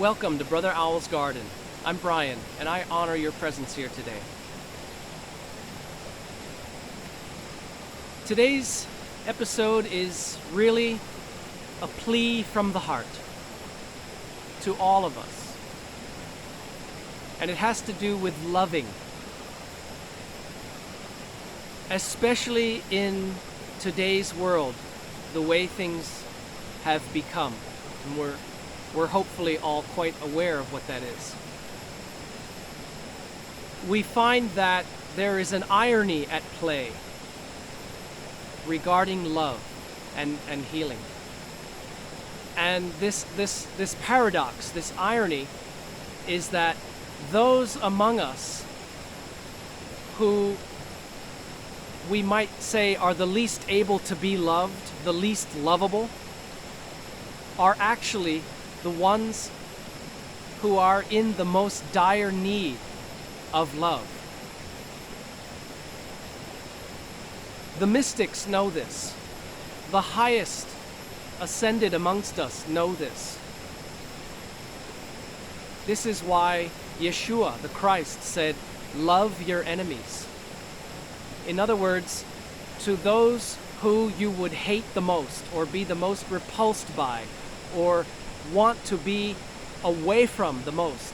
Welcome to Brother Owl's Garden. I'm Brian, and I honor your presence here today. Today's episode is really a plea from the heart to all of us. And it has to do with loving. Especially in today's world, the way things have become. And we're hopefully all quite aware of what that is. We find that there is an irony at play regarding love and healing. And this paradox, this irony, is that those among us who we might say are the least able to be loved, the least lovable, are actually the ones who are in the most dire need of love. The mystics know this. The highest ascended amongst us know this. This is why Yeshua, the Christ, said, "Love your enemies." In other words, to those who you would hate the most, or be the most repulsed by, or want to be away from the most,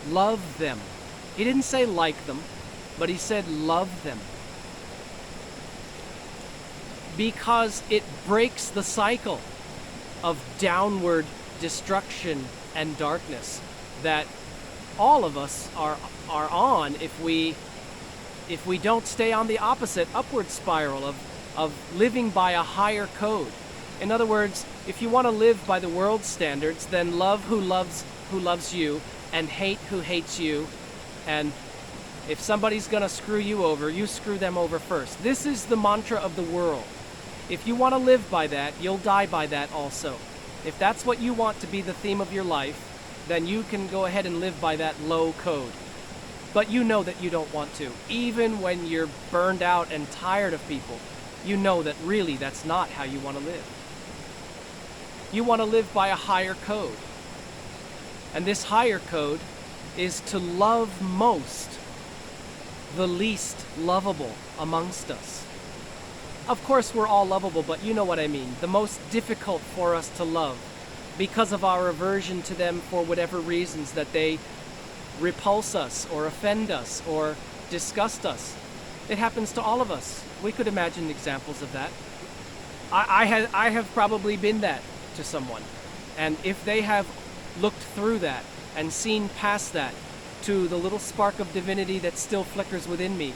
love them. He didn't say like them, but he said love them. Because it breaks the cycle of downward destruction and darkness that all of us are on if we don't stay on the opposite upward spiral of living by a higher code. In other words, if you want to live by the world's standards, then love who loves you, and hate who hates you. And if somebody's going to screw you over, you screw them over first. This is the mantra of the world. If you want to live by that, you'll die by that also. If that's what you want to be the theme of your life, then you can go ahead and live by that low code. But you know that you don't want to. Even when you're burned out and tired of people, you know that really that's not how you want to live. You want to live by a higher code. And this higher code is to love most the least lovable amongst us. Of course, we're all lovable, but you know what I mean. The most difficult for us to love because of our aversion to them for whatever reasons, that they repulse us or offend us or disgust us. It happens to all of us. We could imagine examples of that. I have probably been that to someone. And if they have looked through that and seen past that to the little spark of divinity that still flickers within me,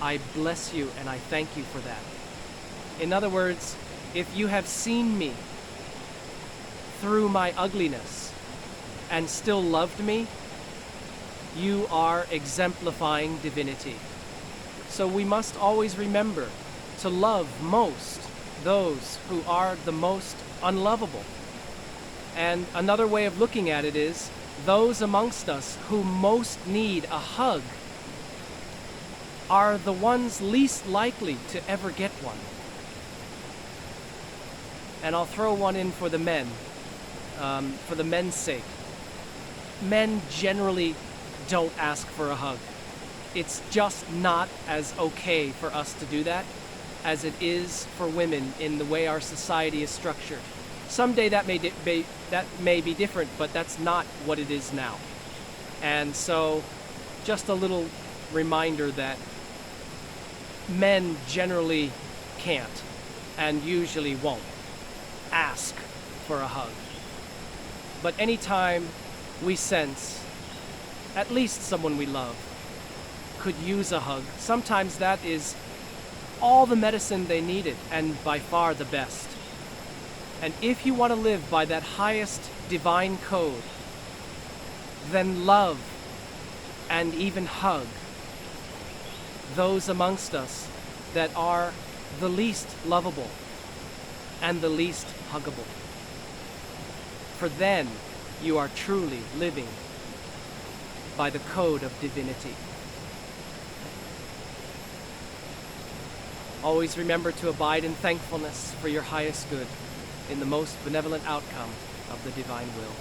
I bless you and I thank you for that. In other words, if you have seen me through my ugliness and still loved me, you are exemplifying divinity. So we must always remember to love most those who are the most unlovable. And another way of looking at it is, those amongst us who most need a hug are the ones least likely to ever get one. And I'll throw one in for the men, for the men's sake. Men generally don't ask for a hug. It's just not as okay for us to do that as it is for women in the way our society is structured. Someday that may be different, but that's not what it is now. And so, just a little reminder that men generally can't, and usually won't, ask for a hug. But anytime we sense at least someone we love could use a hug, sometimes that is all the medicine they needed, and by far the best. And if you want to live by that highest divine code, then love and even hug those amongst us that are the least lovable and the least huggable. For then you are truly living by the code of divinity. Always remember to abide in thankfulness for your highest good in the most benevolent outcome of the divine will.